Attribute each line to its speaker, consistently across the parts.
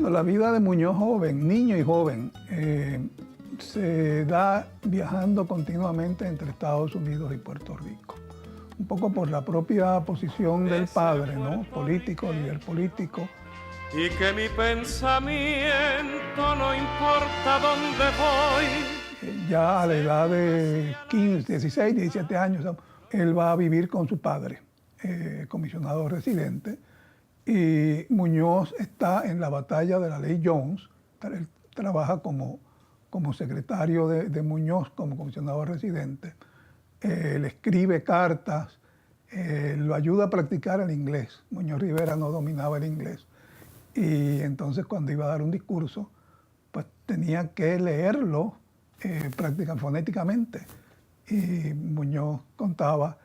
Speaker 1: La vida de Muñoz joven, niño y joven, se da viajando continuamente entre Estados Unidos y Puerto Rico. Un poco por la propia posición del padre, ¿no? Político, líder político.
Speaker 2: Y que mi pensamiento no importa dónde voy.
Speaker 1: Ya a la edad de 15, 16, 17 años, él va a vivir con su padre, comisionado residente. Y Muñoz está en la batalla de la Ley Jones. Él trabaja como secretario de Muñoz, como comisionado residente. Él escribe cartas, lo ayuda a practicar el inglés. Muñoz Rivera no dominaba el inglés. Y entonces cuando iba a dar un discurso, pues tenía que leerlo prácticamente fonéticamente. Y Muñoz contaba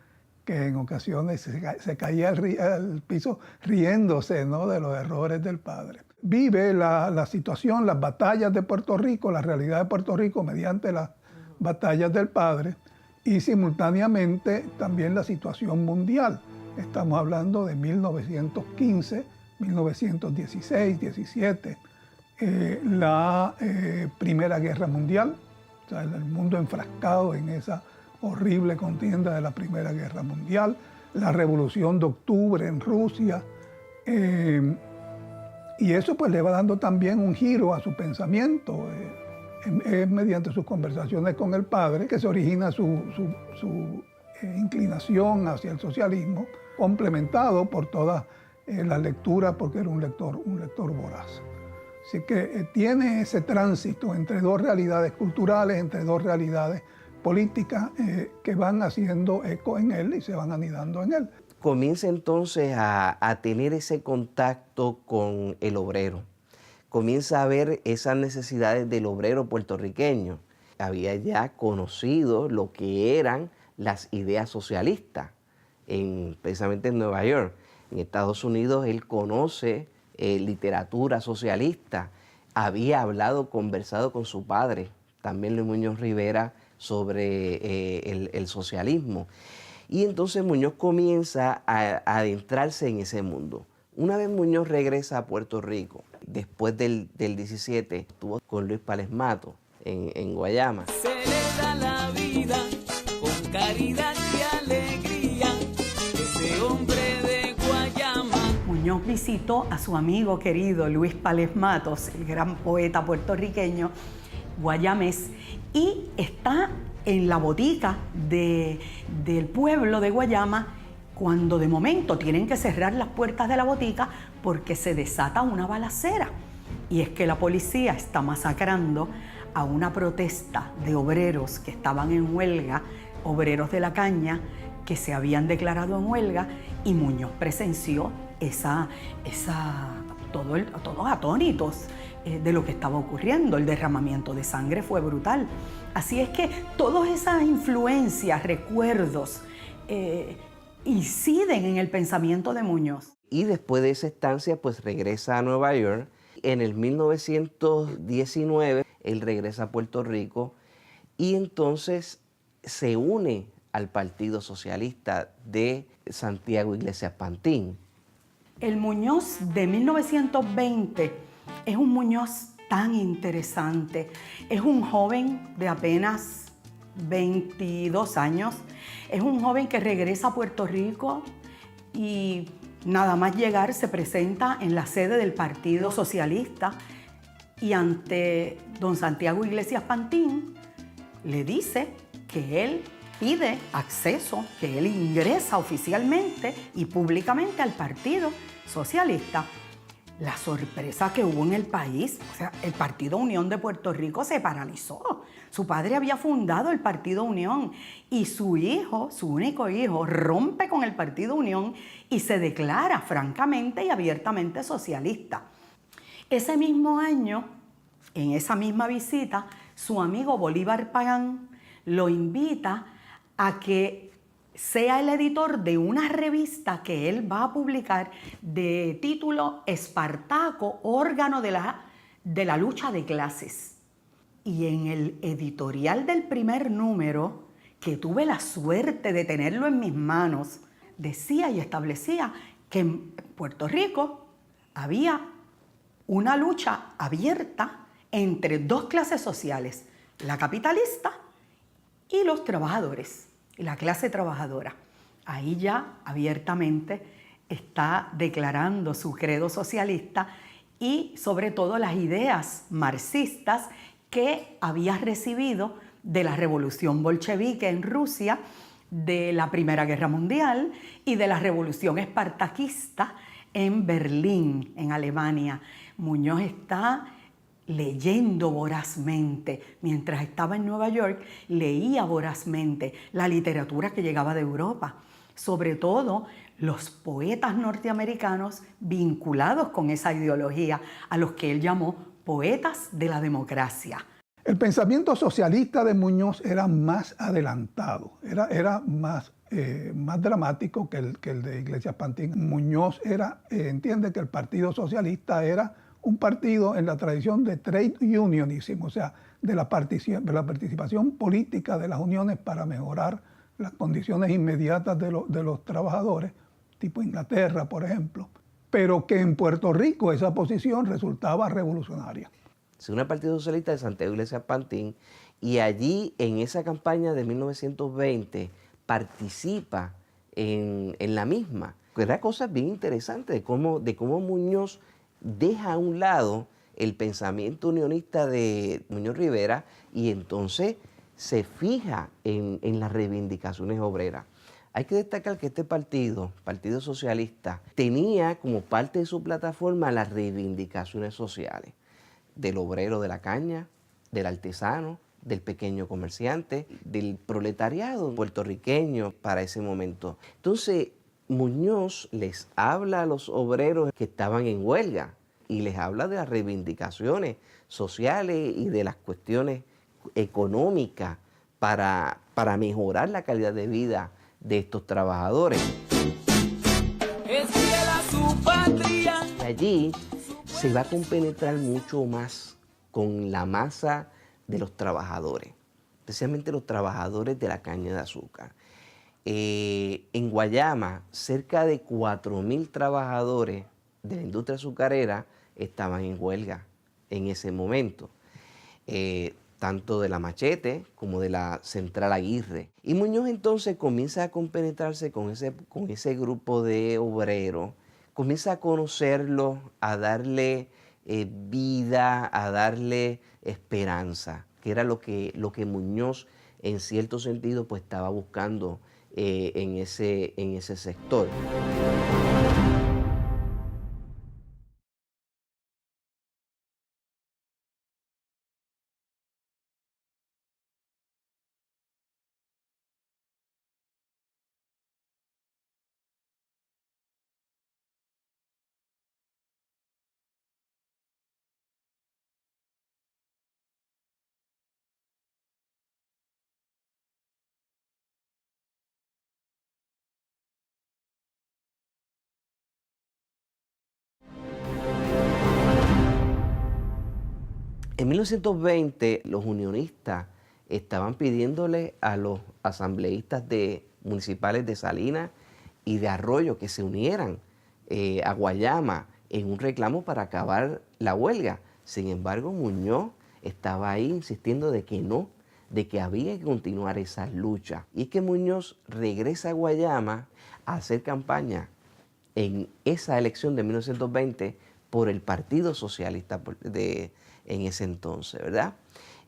Speaker 1: que en ocasiones se caía al piso riéndose, ¿no?, de los errores del padre. Vive la situación, las batallas de Puerto Rico, la realidad de Puerto Rico mediante las batallas del padre y simultáneamente también la situación mundial. Estamos hablando de 1915, 1916, 17, la Primera Guerra Mundial, o sea, el mundo enfrascado en esa horrible contienda de la Primera Guerra Mundial, la Revolución de Octubre en Rusia, y eso pues le va dando también un giro a su pensamiento. Es mediante sus conversaciones con el padre que se origina su inclinación hacia el socialismo, complementado por todas las lecturas, porque era un lector voraz. Así que tiene ese tránsito entre dos realidades culturales, entre dos realidades políticas que van haciendo eco en él y se van anidando en él.
Speaker 3: Comienza entonces a tener ese contacto con el obrero. Comienza a ver esas necesidades del obrero puertorriqueño. Había ya conocido lo que eran las ideas socialistas, precisamente en Nueva York. En Estados Unidos él conoce literatura socialista. Había conversado con su padre, también Luis Muñoz Rivera, sobre el socialismo. Y entonces Muñoz comienza a adentrarse en ese mundo. Una vez Muñoz regresa a Puerto Rico, después del 17, estuvo con Luis Pález Matos en Guayama.
Speaker 4: Se le da la vida con caridad y alegría, ese hombre de Guayama.
Speaker 5: Muñoz visitó a su amigo querido Luis Pález Matos, el gran poeta puertorriqueño, guayamés, y está en la botica del pueblo de Guayama cuando de momento tienen que cerrar las puertas de la botica porque se desata una balacera. Y es que la policía está masacrando a una protesta de obreros que estaban en huelga, obreros de la caña que se habían declarado en huelga, y Muñoz presenció todos atónitos de lo que estaba ocurriendo. El derramamiento de sangre fue brutal. Así es que todas esas influencias, recuerdos, inciden en el pensamiento de Muñoz.
Speaker 3: Y después de esa estancia, pues regresa a Nueva York. En el 1919, él regresa a Puerto Rico y entonces se une al Partido Socialista de Santiago Iglesias Pantín.
Speaker 5: El Muñoz de 1920 es un Muñoz tan interesante. Es un joven de apenas 22 años. Es un joven que regresa a Puerto Rico y nada más llegar se presenta en la sede del Partido Socialista y ante don Santiago Iglesias Pantín le dice que él pide acceso, que él ingresa oficialmente y públicamente al Partido Socialista. La sorpresa que hubo en el país, o sea, el Partido Unión de Puerto Rico se paralizó. Su padre había fundado el Partido Unión y su hijo, su único hijo, rompe con el Partido Unión y se declara francamente y abiertamente socialista. Ese mismo año, en esa misma visita, su amigo Bolívar Pagán lo invita a que sea el editor de una revista que él va a publicar de título Espartaco, órgano de la lucha de clases. Y en el editorial del primer número, que tuve la suerte de tenerlo en mis manos, decía y establecía que en Puerto Rico había una lucha abierta entre dos clases sociales, la capitalista y los trabajadores, la clase trabajadora. Ahí ya abiertamente está declarando su credo socialista y sobre todo las ideas marxistas que había recibido de la revolución bolchevique en Rusia, de la Primera Guerra Mundial y de la revolución espartaquista en Berlín, en Alemania. Muñoz está leyendo vorazmente. Mientras estaba en Nueva York, leía vorazmente la literatura que llegaba de Europa, sobre todo los poetas norteamericanos vinculados con esa ideología, a los que él llamó poetas de la democracia.
Speaker 1: El pensamiento socialista de Muñoz era más adelantado, era más dramático que el de Iglesias Pantín. Muñoz entiende que el Partido Socialista era un partido en la tradición de trade unionism, o sea, de la participación política de las uniones para mejorar las condiciones inmediatas de los trabajadores, tipo Inglaterra, por ejemplo, pero que en Puerto Rico esa posición resultaba revolucionaria.
Speaker 3: Se une al Partido Socialista de Santiago Iglesias Pantín y allí en esa campaña de 1920 participa en la misma. Era cosas bien interesantes de cómo Muñoz deja a un lado el pensamiento unionista de Muñoz Rivera y entonces se fija en las reivindicaciones obreras. Hay que destacar que este Partido Socialista, tenía como parte de su plataforma las reivindicaciones sociales del obrero de la caña, del artesano, del pequeño comerciante, del proletariado puertorriqueño para ese momento. Entonces, Muñoz les habla a los obreros que estaban en huelga y les habla de las reivindicaciones sociales y de las cuestiones económicas para mejorar la calidad de vida de estos trabajadores.
Speaker 4: Es fiel a su patria.
Speaker 3: Allí se va a compenetrar mucho más con la masa de los trabajadores, especialmente los trabajadores de la caña de azúcar. En Guayama, cerca de 4.000 trabajadores de la industria azucarera estaban en huelga en ese momento, tanto de la Machete como de la Central Aguirre. Y Muñoz entonces comienza a compenetrarse con ese grupo de obreros, comienza a conocerlos, a darle vida, a darle esperanza, que era lo que Muñoz en cierto sentido pues estaba buscando en ese sector. En 1920 los unionistas estaban pidiéndole a los asambleístas municipales de Salinas y de Arroyo que se unieran a Guayama en un reclamo para acabar la huelga. Sin embargo, Muñoz estaba ahí insistiendo de que no, de que había que continuar esa lucha. Y es que Muñoz regresa a Guayama a hacer campaña en esa elección de 1920 por el Partido Socialista en ese entonces, ¿verdad?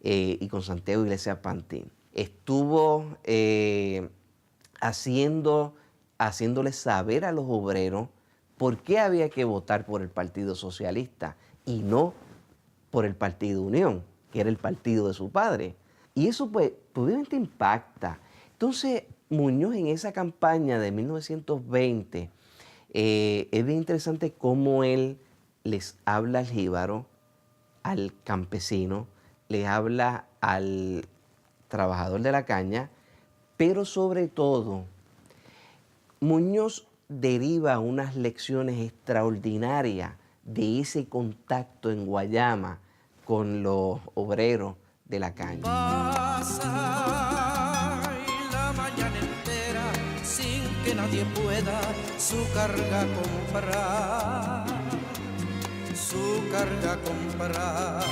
Speaker 3: Y con Santiago Iglesias Pantín. Estuvo haciéndole saber a los obreros por qué había que votar por el Partido Socialista y no por el Partido Unión, que era el partido de su padre. Y eso pues obviamente impacta. Entonces Muñoz en esa campaña de 1920, es bien interesante cómo él les habla al jíbaro, al campesino, le habla al trabajador de la caña, pero sobre todo Muñoz deriva unas lecciones extraordinarias de ese contacto en Guayama con los obreros de la caña.
Speaker 2: Pasa la mañana entera sin que nadie pueda su carga comprar, su carga comprar.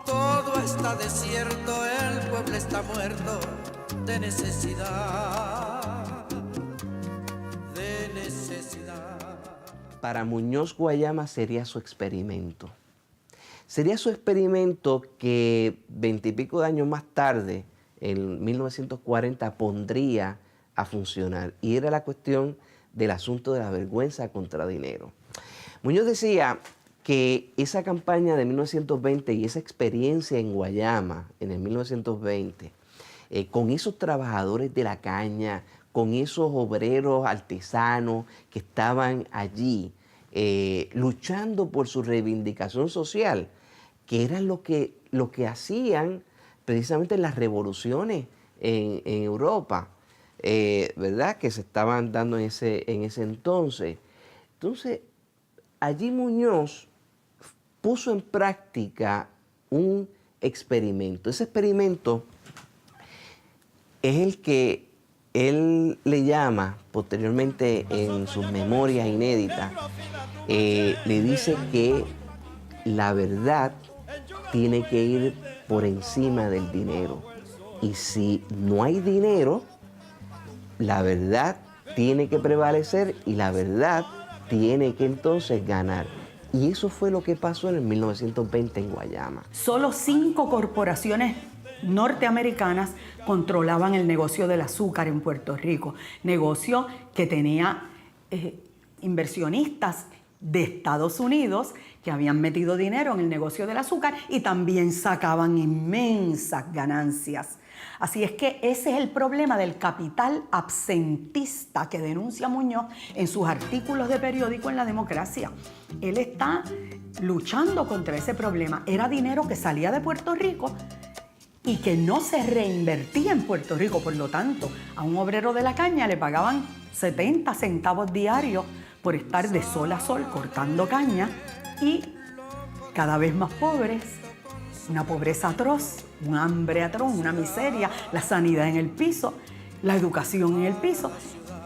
Speaker 2: Todo está desierto, el pueblo está muerto de necesidad, de necesidad.
Speaker 3: Para Muñoz, Guayama sería su experimento. Sería su experimento que 20 y pico de años más tarde, en 1940, pondría a funcionar. Y era la cuestión del asunto de la vergüenza contra dinero. Muñoz decía que esa campaña de 1920 y esa experiencia en Guayama, en el 1920, con esos trabajadores de la caña, con esos obreros artesanos que estaban allí luchando por su reivindicación social, que eran lo que hacían precisamente las revoluciones en Europa, ¿verdad? Que se estaban dando en ese entonces. Entonces, allí Muñoz puso en práctica un experimento. Ese experimento es el que él le llama posteriormente en sus memorias inéditas, le dice que la verdad tiene que ir por encima del dinero. Y si no hay dinero, la verdad tiene que prevalecer y la verdad tiene que entonces ganar. Y eso fue lo que pasó en el 1920 en Guayama.
Speaker 5: Solo 5 corporaciones norteamericanas controlaban el negocio del azúcar en Puerto Rico, negocio que tenía inversionistas de Estados Unidos que habían metido dinero en el negocio del azúcar y también sacaban inmensas ganancias. Así es que ese es el problema del capital absentista que denuncia Muñoz en sus artículos de periódico en La Democracia. Él está luchando contra ese problema. Era dinero que salía de Puerto Rico y que no se reinvertía en Puerto Rico. Por lo tanto, a un obrero de la caña le pagaban 70 centavos diarios por estar de sol a sol cortando caña y cada vez más pobres, una pobreza atroz, un hambre atroz, una miseria, la sanidad en el piso, la educación en el piso.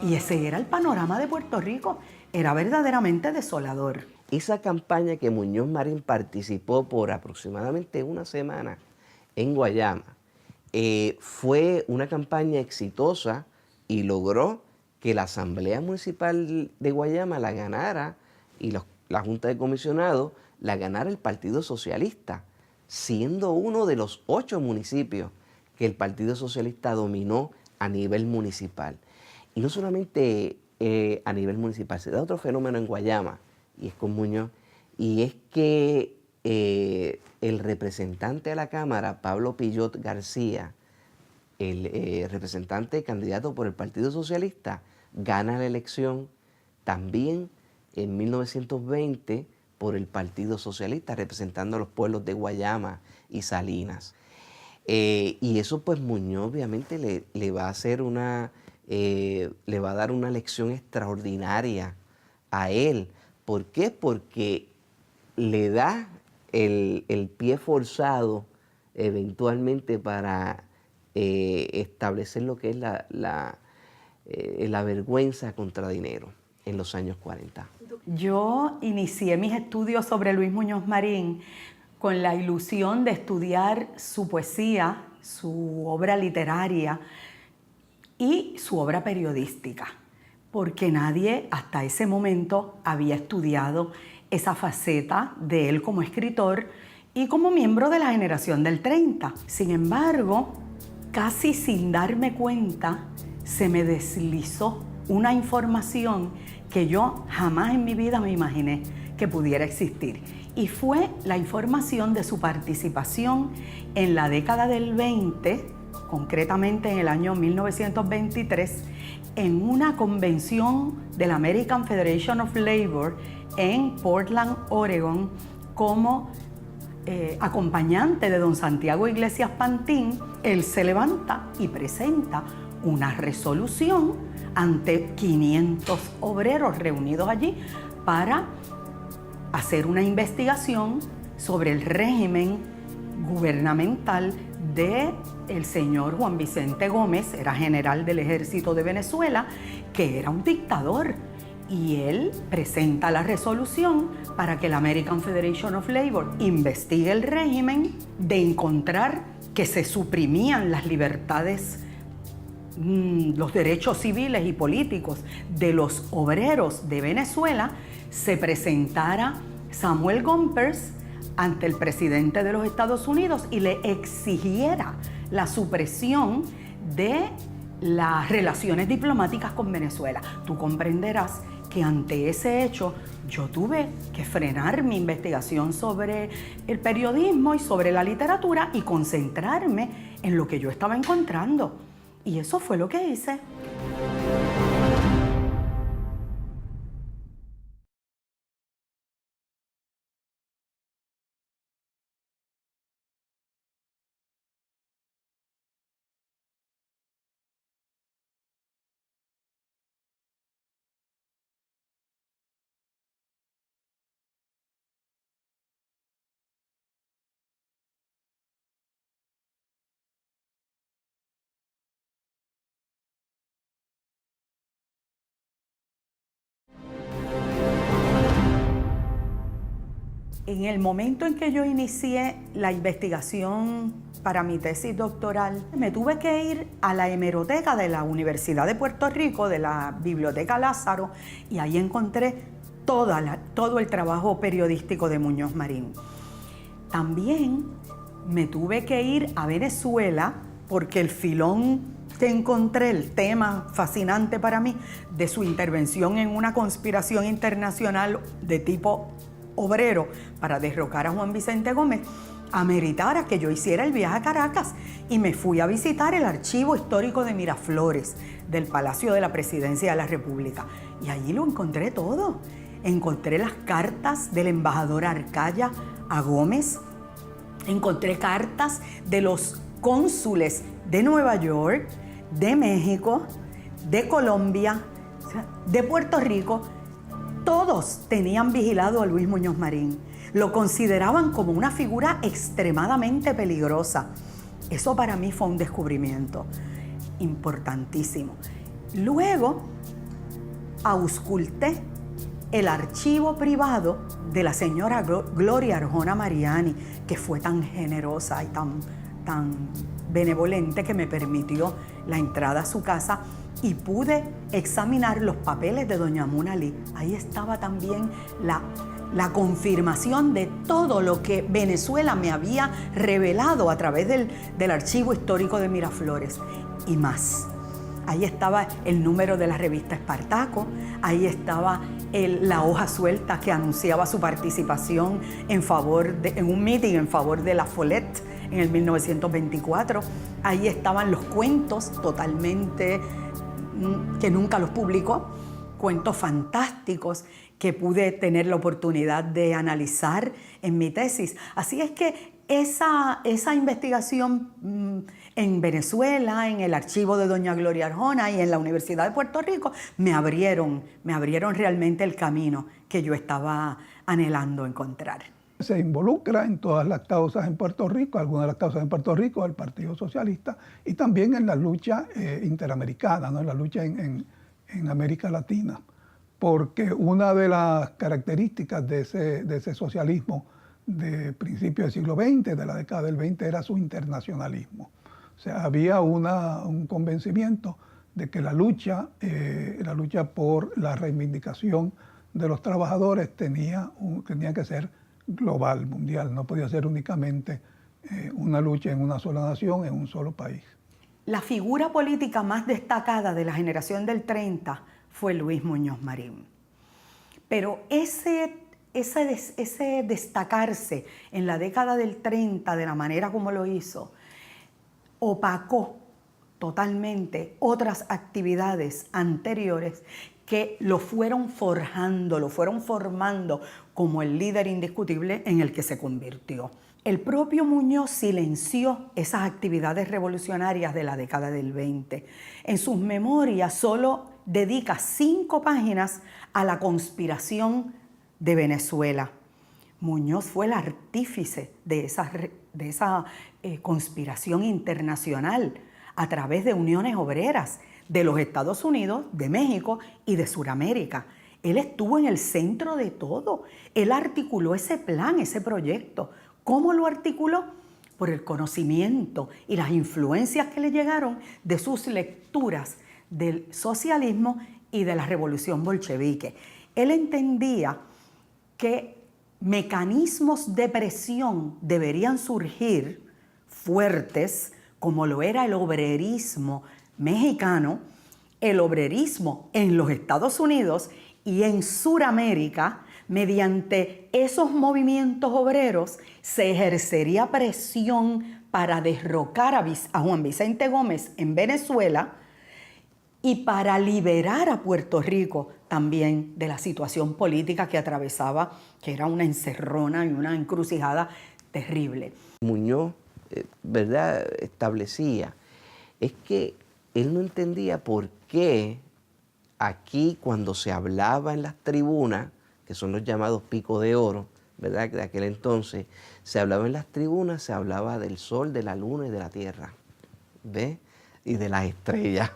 Speaker 5: Y ese era el panorama de Puerto Rico. Era verdaderamente desolador.
Speaker 3: Esa campaña que Muñoz Marín participó por aproximadamente una semana en Guayama fue una campaña exitosa y logró que la Asamblea Municipal de Guayama la ganara y la Junta de Comisionados la ganara el Partido Socialista, siendo uno de los 8 municipios que el Partido Socialista dominó a nivel municipal. Y no solamente a nivel municipal, se da otro fenómeno en Guayama, y es con Muñoz, y es que el representante a la Cámara, Pablo Pillot García, el representante candidato por el Partido Socialista, gana la elección también en 1920 por el Partido Socialista, representando a los pueblos de Guayama y Salinas. Y eso pues Muñoz obviamente le va a hacer le va a dar una lección extraordinaria a él. ¿Por qué? Porque le da el pie forzado eventualmente para establecer lo que es la vergüenza contra dinero en los años 40.
Speaker 5: Yo inicié mis estudios sobre Luis Muñoz Marín con la ilusión de estudiar su poesía, su obra literaria y su obra periodística, porque nadie hasta ese momento había estudiado esa faceta de él como escritor y como miembro de la generación del 30. Sin embargo, casi sin darme cuenta, se me deslizó una información que yo jamás en mi vida me imaginé que pudiera existir. Y fue la información de su participación en la década del 20, concretamente en el año 1923, en una convención de la American Federation of Labor en Portland, Oregon, como acompañante de don Santiago Iglesias Pantín, él se levanta y presenta una resolución ante 500 obreros reunidos allí para hacer una investigación sobre el régimen gubernamental de el señor Juan Vicente Gómez, era general del ejército de Venezuela, que era un dictador. Y él presenta la resolución para que la American Federation of Labor investigue el régimen, de encontrar que se suprimían las libertades, los derechos civiles y políticos de los obreros de Venezuela. Se presentara Samuel Gompers ante el presidente de los Estados Unidos y le exigiera la supresión de las relaciones diplomáticas con Venezuela. Tú comprenderás que ante ese hecho yo tuve que frenar mi investigación sobre el periodismo y sobre la literatura y concentrarme en lo que yo estaba encontrando. Y eso fue lo que hice. En el momento en que yo inicié la investigación para mi tesis doctoral, me tuve que ir a la hemeroteca de la Universidad de Puerto Rico, de la Biblioteca Lázaro, y ahí encontré todo el trabajo periodístico de Muñoz Marín. También me tuve que ir a Venezuela porque el filón que encontré, el tema fascinante para mí, de su intervención en una conspiración internacional de tipo obrero para derrocar a Juan Vicente Gómez, ameritara que yo hiciera el viaje a Caracas, y me fui a visitar el archivo histórico de Miraflores del Palacio de la Presidencia de la República, y allí lo encontré todo. Encontré las cartas del embajador Arcaya a Gómez, encontré cartas de los cónsules de Nueva York, de México, de Colombia, de Puerto Rico. Todos tenían vigilado a Luis Muñoz Marín. Lo consideraban como una figura extremadamente peligrosa. Eso para mí fue un descubrimiento importantísimo. Luego, ausculté el archivo privado de la señora Gloria Arjona Mariani, que fue tan generosa y tan benevolente que me permitió la entrada a su casa, y pude examinar los papeles de doña Muna Lee. Ahí estaba también la confirmación de todo lo que Venezuela me había revelado a través del archivo histórico de Miraflores y más. Ahí estaba el número de la revista Espartaco, ahí estaba la hoja suelta que anunciaba su participación en un meeting en favor de La Follette en el 1924. Ahí estaban los cuentos totalmente que nunca los publicó, cuentos fantásticos que pude tener la oportunidad de analizar en mi tesis. Así es que esa investigación en Venezuela, en el archivo de doña Gloria Arjona y en la Universidad de Puerto Rico, me abrieron realmente el camino que yo estaba anhelando encontrar.
Speaker 1: Se involucra en todas las causas en Puerto Rico, algunas de las causas en Puerto Rico del Partido Socialista, y también en la lucha interamericana, ¿no? En la lucha en América Latina, porque una de las características de ese socialismo de principios del siglo XX, de la década del 20, era su internacionalismo. O sea, había un convencimiento de que la lucha por la reivindicación de los trabajadores tenía que ser global, mundial, no podía ser únicamente una lucha en una sola nación, en un solo país.
Speaker 5: La figura política más destacada de la generación del 30 fue Luis Muñoz Marín. Pero ese destacarse en la década del 30 de la manera como lo hizo, opacó totalmente otras actividades anteriores que lo fueron forjando, lo fueron formando como el líder indiscutible en el que se convirtió. El propio Muñoz silenció esas actividades revolucionarias de la década del 20. En sus memorias solo dedica 5 páginas a la conspiración de Venezuela. Muñoz fue el artífice de esa conspiración internacional a través de uniones obreras de los Estados Unidos, de México y de Sudamérica. Él estuvo en el centro de todo. Él articuló ese plan, ese proyecto. ¿Cómo lo articuló? Por el conocimiento y las influencias que le llegaron de sus lecturas del socialismo y de la revolución bolchevique. Él entendía que mecanismos de presión deberían surgir fuertes, como lo era el obrerismo mexicano, el obrerismo en los Estados Unidos y en Sudamérica. Mediante esos movimientos obreros se ejercería presión para derrocar a Juan Vicente Gómez en Venezuela y para liberar a Puerto Rico también de la situación política que atravesaba, que era una encerrona y una encrucijada terrible.
Speaker 3: Muñoz, ¿verdad?, establecía, es que él no entendía por qué aquí cuando se hablaba en las tribunas, que son los llamados picos de oro, ¿verdad?, de aquel entonces, se hablaba en las tribunas, se hablaba del sol, de la luna y de la tierra, ¿ves? Y de las estrellas.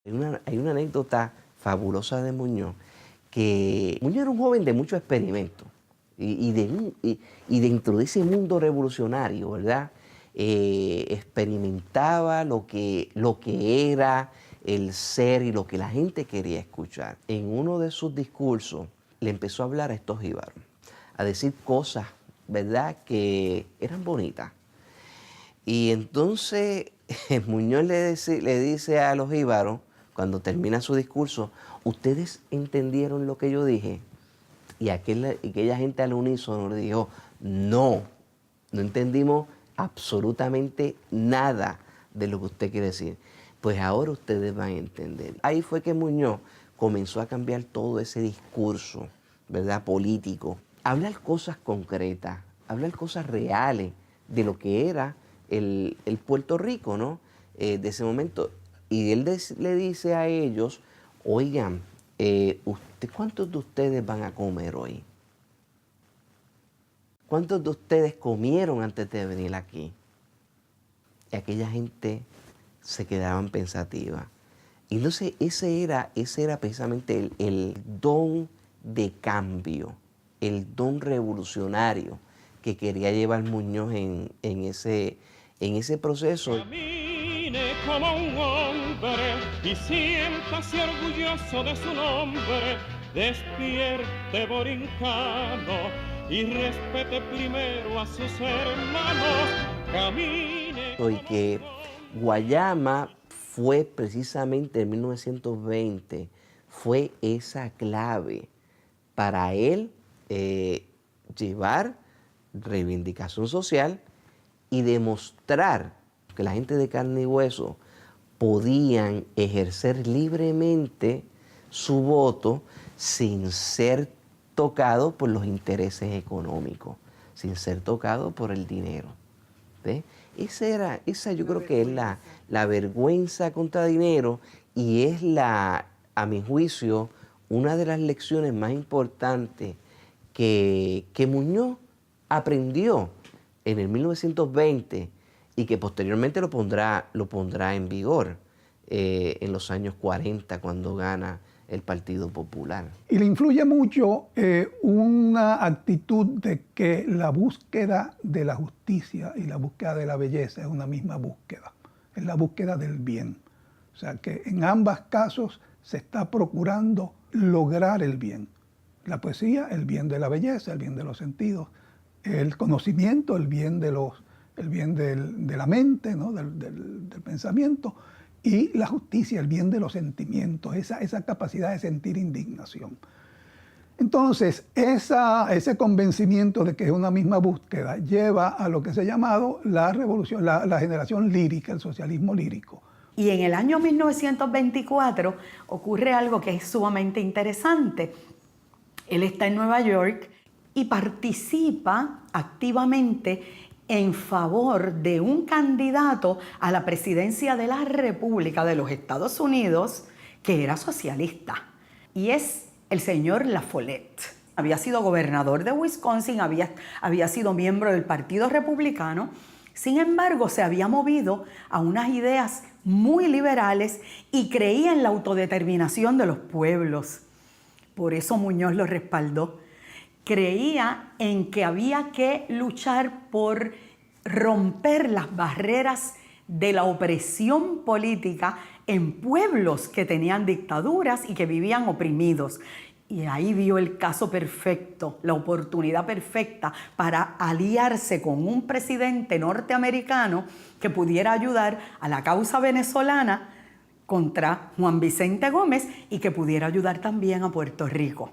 Speaker 3: Hay una anécdota fabulosa de Muñoz, que Muñoz era un joven de mucho experimento y dentro de ese mundo revolucionario, ¿verdad?, experimentaba lo que era el ser y lo que la gente quería escuchar. En uno de sus discursos le empezó a hablar a estos jíbaros, a decir cosas, ¿verdad?, que eran bonitas. Y entonces Muñoz le dice a los jíbaros, cuando termina su discurso, ¿ustedes entendieron lo que yo dije? Y aquella gente al unísono le dijo, no entendimos absolutamente nada de lo que usted quiere decir. Pues ahora ustedes van a entender. Ahí fue que Muñoz comenzó a cambiar todo ese discurso, ¿verdad?, político. Hablar cosas concretas, hablar cosas reales de lo que era el Puerto Rico, ¿no?, de ese momento. Y él le dice a ellos, oigan, ¿cuántos de ustedes van a comer hoy? ¿Cuántos de ustedes comieron antes de venir aquí? Y aquella gente se quedaban pensativa. Y entonces ese era precisamente el don de cambio, el don revolucionario que quería llevar Muñoz en ese proceso.
Speaker 2: Camine como un hombre y siéntase orgulloso de su nombre. Despierte borincano y respete primero a sus hermanos. Camine.
Speaker 3: Y que Guayama fue precisamente en 1920, fue esa clave para él llevar reivindicación social y demostrar que la gente de carne y hueso podían ejercer libremente su voto sin ser tocado por los intereses económicos, sin ser tocado por el dinero. ¿Ves? Esa yo creo que es la vergüenza contra dinero y es a mi juicio, una de las lecciones más importantes que Muñoz aprendió en el 1920 y que posteriormente lo pondrá en vigor en los años 40 cuando gana el Partido Popular.
Speaker 1: Y le influye mucho una actitud de que la búsqueda de la justicia y la búsqueda de la belleza es una misma búsqueda, es la búsqueda del bien. O sea que en ambos casos se está procurando lograr el bien. La poesía, el bien de la belleza, el bien de los sentidos, el conocimiento, el bien de la mente, ¿no?, del pensamiento, y la justicia, el bien de los sentimientos, esa capacidad de sentir indignación. Entonces, ese convencimiento de que es una misma búsqueda lleva a lo que se ha llamado la revolución, la generación lírica, el socialismo lírico.
Speaker 5: Y en el año 1924 ocurre algo que es sumamente interesante. Él está en Nueva York y participa activamente en favor de un candidato a la presidencia de la República de los Estados Unidos que era socialista, y es el señor La Follette. Había sido gobernador de Wisconsin, había sido miembro del Partido Republicano. Sin embargo, se había movido a unas ideas muy liberales y creía en la autodeterminación de los pueblos. Por eso Muñoz lo respaldó. Creía en que había que luchar por romper las barreras de la opresión política en pueblos que tenían dictaduras y que vivían oprimidos. Y ahí vio el caso perfecto, la oportunidad perfecta para aliarse con un presidente norteamericano que pudiera ayudar a la causa venezolana contra Juan Vicente Gómez y que pudiera ayudar también a Puerto Rico.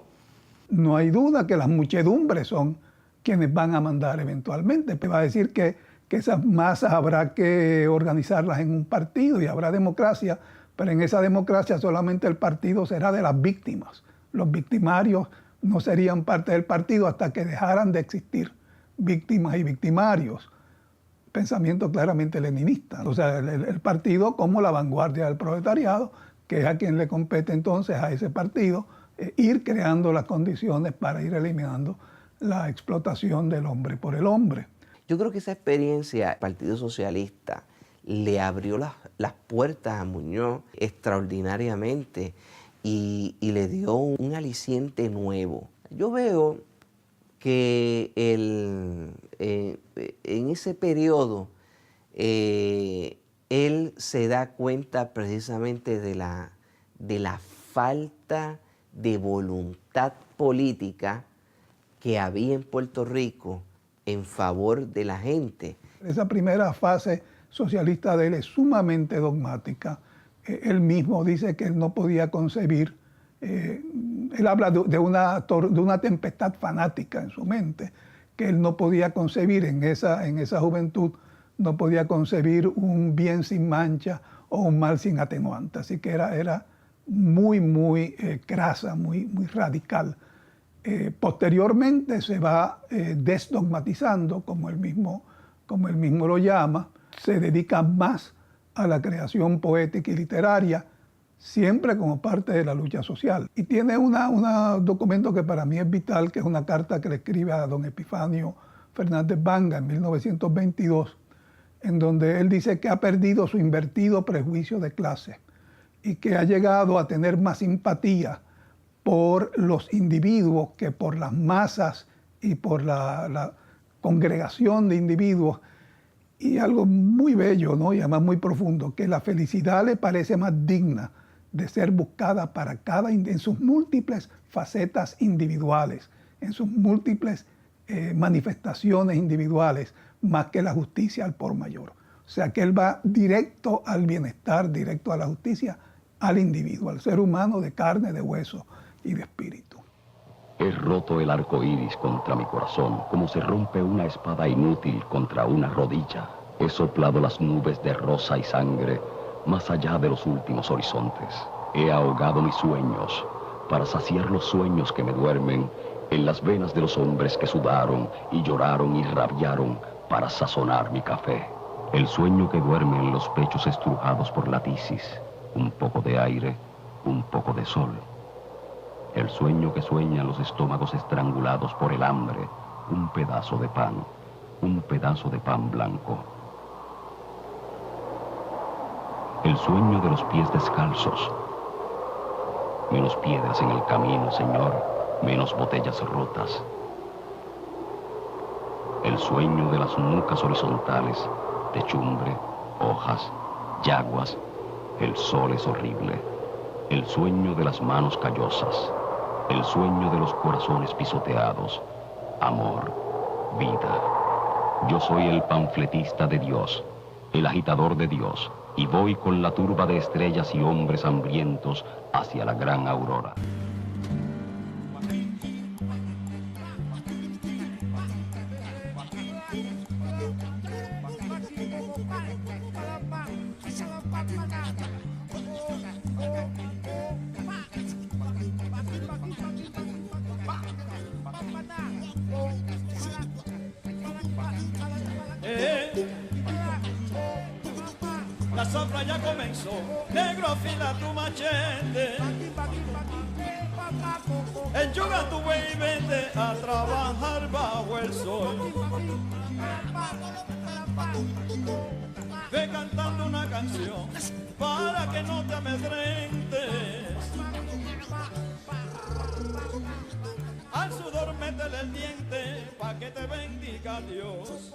Speaker 1: No hay duda que las muchedumbres son quienes van a mandar eventualmente. Va a decir que esas masas habrá que organizarlas en un partido y habrá democracia, pero en esa democracia solamente el partido será de las víctimas. Los victimarios no serían parte del partido hasta que dejaran de existir víctimas y victimarios. Pensamiento claramente leninista. O sea, el partido como la vanguardia del proletariado, que es a quien le compete entonces a ese partido ir creando las condiciones para ir eliminando la explotación del hombre por el hombre.
Speaker 3: Yo creo que esa experiencia del Partido Socialista le abrió las puertas a Muñoz extraordinariamente y le dio un aliciente nuevo. Yo veo que en ese periodo él se da cuenta precisamente de la falta de voluntad política que había en Puerto Rico en favor de la gente.
Speaker 1: Esa primera fase socialista de él es sumamente dogmática. Él mismo dice que él no podía concebir, él habla de una tempestad fanática en su mente, que él no podía concebir en esa juventud, no podía concebir un bien sin mancha o un mal sin atenuante. Así que era muy crasa, muy radical. Posteriormente se va desdogmatizando, como él mismo lo llama, se dedica más a la creación poética y literaria, siempre como parte de la lucha social. Y tiene un documento que para mí es vital, que es una carta que le escribe a don Epifanio Fernández Vanga en 1922, en donde él dice que ha perdido su invertido prejuicio de clase y que ha llegado a tener más simpatía por los individuos que por las masas y por la congregación de individuos. Y algo muy bello, ¿no? Y además muy profundo, que la felicidad le parece más digna de ser buscada para en sus múltiples facetas individuales, en sus múltiples manifestaciones individuales, más que la justicia al por mayor. O sea que él va directo al bienestar, directo a la justicia, al individuo, al ser humano de carne, de hueso y de espíritu.
Speaker 6: He roto el arco iris contra mi corazón, como se rompe una espada inútil contra una rodilla. He soplado las nubes de rosa y sangre más allá de los últimos horizontes. He ahogado mis sueños para saciar los sueños que me duermen en las venas de los hombres que sudaron y lloraron y rabiaron para sazonar mi café. El sueño que duerme en los pechos estrujados por la tisis, un poco de aire, un poco de sol. El sueño que sueñan los estómagos estrangulados por el hambre, un pedazo de pan blanco. El sueño de los pies descalzos. Menos piedras en el camino, Señor, menos botellas rotas. El sueño de las nucas horizontales, techumbre, hojas, yaguas. El sol es horrible. El sueño de las manos callosas. El sueño de los corazones pisoteados. Amor, vida. Yo soy el panfletista de Dios, el agitador de Dios, y voy con la turba de estrellas y hombres hambrientos hacia la gran aurora.
Speaker 2: la zafra ya comenzó, negro afila tu machete. Enchuga tu buey y vete a trabajar bajo el sol. Ve cantando una canción para que no te amedrentes. Al sudor métele el diente pa' que te bendiga Dios.